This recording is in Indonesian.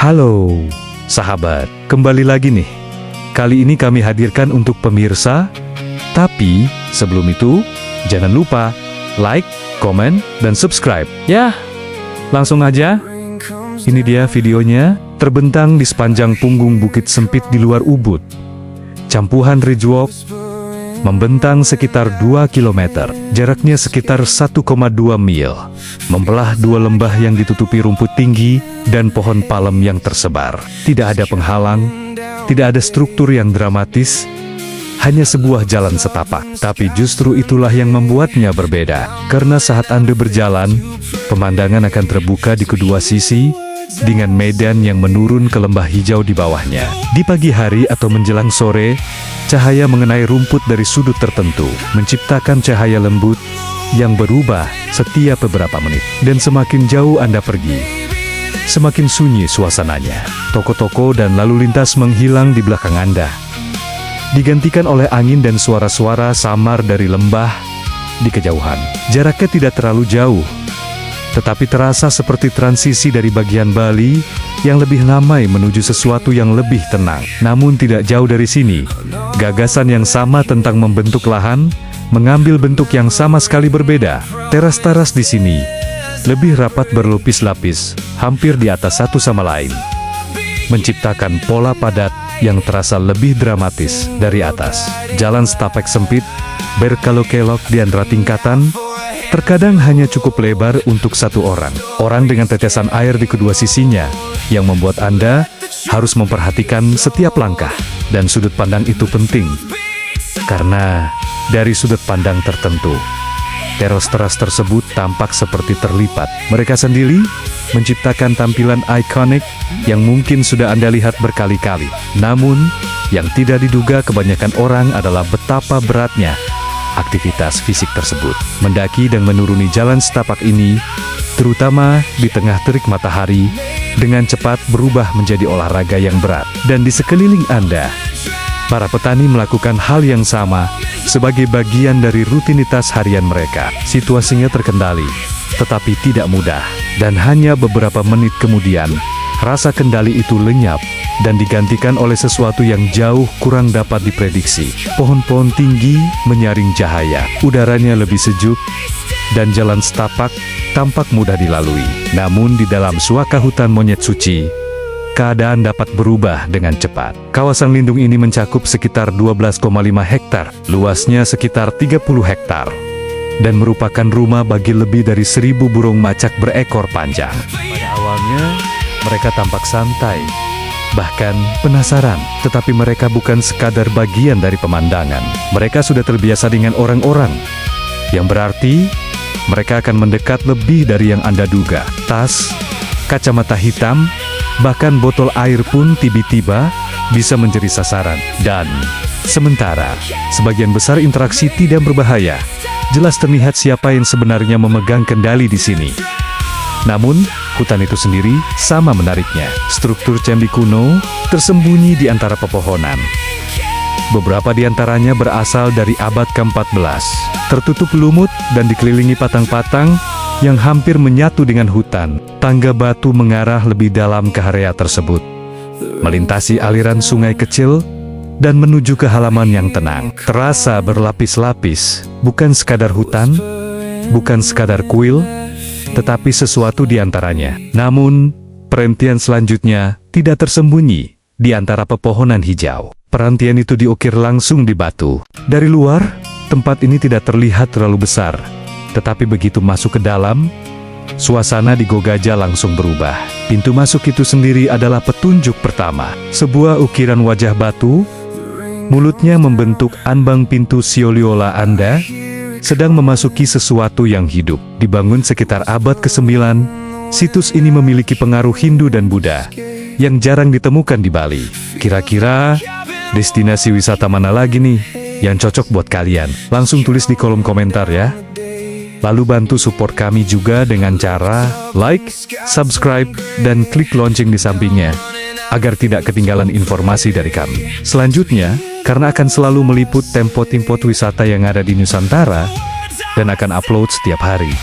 Halo, sahabat, kembali lagi nih. Kali ini kami hadirkan untuk pemirsa, tapi sebelum itu, jangan lupa like, komen, dan subscribe. Ya, langsung aja. Ini dia videonya, terbentang di sepanjang punggung bukit sempit di luar Ubud. Campuhan Ridgewalk membentang sekitar 2 km, jaraknya sekitar 1,2 mil, membelah dua lembah yang ditutupi rumput tinggi dan pohon palem yang tersebar. Tidak ada penghalang, tidak ada struktur yang dramatis, hanya sebuah jalan setapak. Tapi justru itulah yang membuatnya berbeda, karena saat Anda berjalan, pemandangan akan terbuka di kedua sisi, dengan medan yang menurun ke lembah hijau di bawahnya. Di pagi hari atau menjelang sore, cahaya mengenai rumput dari sudut tertentu, menciptakan cahaya lembut yang berubah setiap beberapa menit. Dan semakin jauh Anda pergi, semakin sunyi suasananya. Toko-toko dan lalu lintas menghilang di belakang Anda, digantikan oleh angin dan suara-suara samar dari lembah di kejauhan. Jaraknya tidak terlalu jauh, tetapi terasa seperti transisi dari bagian Bali yang lebih damai menuju sesuatu yang lebih tenang. Namun tidak jauh dari sini, gagasan yang sama tentang membentuk lahan, mengambil bentuk yang sama sekali berbeda. Teras-teras di sini lebih rapat berlapis-lapis, hampir di atas satu sama lain, menciptakan pola padat yang terasa lebih dramatis dari atas. Jalan setapak sempit, berkelok-kelok di antara tingkatan, terkadang hanya cukup lebar untuk satu orang. Orang dengan tetesan air di kedua sisinya, yang membuat Anda harus memperhatikan setiap langkah. Dan sudut pandang itu penting, karena dari sudut pandang tertentu, teras tersebut tampak seperti terlipat. Mereka sendiri menciptakan tampilan ikonik yang mungkin sudah Anda lihat berkali-kali. Namun, yang tidak diduga kebanyakan orang adalah betapa beratnya aktivitas fisik tersebut. Mendaki dan menuruni jalan setapak ini, terutama di tengah terik matahari, dengan cepat berubah menjadi olahraga yang berat. Dan di sekeliling Anda, para petani melakukan hal yang sama sebagai bagian dari rutinitas harian mereka. Situasinya terkendali, tetapi tidak mudah. Dan hanya beberapa menit kemudian, rasa kendali itu lenyap dan digantikan oleh sesuatu yang jauh kurang dapat diprediksi. Pohon-pohon tinggi menyaring cahaya, udaranya lebih sejuk, dan jalan setapak tampak mudah dilalui. Namun di dalam suaka hutan monyet suci, keadaan dapat berubah dengan cepat. Kawasan lindung ini mencakup sekitar 12,5 hektar, luasnya sekitar 30 hektar, dan merupakan rumah bagi lebih dari 1.000 burung macak berekor panjang. Pada awalnya, mereka tampak santai, bahkan penasaran, tetapi mereka bukan sekadar bagian dari pemandangan. Mereka sudah terbiasa dengan orang-orang, yang berarti mereka akan mendekat lebih dari yang Anda duga. Tas, kacamata hitam, bahkan botol air pun tiba-tiba bisa menjadi sasaran. Dan sementara sebagian besar interaksi tidak berbahaya, jelas terlihat siapa yang sebenarnya memegang kendali di sini. Namun, hutan itu sendiri sama menariknya. Struktur candi kuno tersembunyi di antara pepohonan. Beberapa di antaranya berasal dari abad ke-14, tertutup lumut dan dikelilingi patang-patang yang hampir menyatu dengan hutan. Tangga batu mengarah lebih dalam ke area tersebut, melintasi aliran sungai kecil, dan menuju ke halaman yang tenang. Terasa berlapis-lapis, bukan sekadar hutan, bukan sekadar kuil, tetapi sesuatu di antaranya. Namun, perhentian selanjutnya tidak tersembunyi di antara pepohonan hijau. Perhentian itu diukir langsung di batu. Dari luar, tempat ini tidak terlihat terlalu besar, tetapi begitu masuk ke dalam, suasana di Gogaja langsung berubah. Pintu masuk itu sendiri adalah petunjuk pertama. Sebuah ukiran wajah batu, mulutnya membentuk ambang pintu Sioliola. Anda sedang memasuki sesuatu yang hidup. Dibangun sekitar abad ke-9, situs ini memiliki pengaruh Hindu dan Buddha yang jarang ditemukan di Bali. Kira-kira destinasi wisata mana lagi nih yang cocok buat kalian? Langsung tulis di kolom komentar ya. Lalu bantu support kami juga dengan cara like, subscribe, dan klik lonceng di sampingnya, agar tidak ketinggalan informasi dari kami. Selanjutnya, karena akan selalu meliput tempat-tempat wisata yang ada di Nusantara, dan akan upload setiap hari.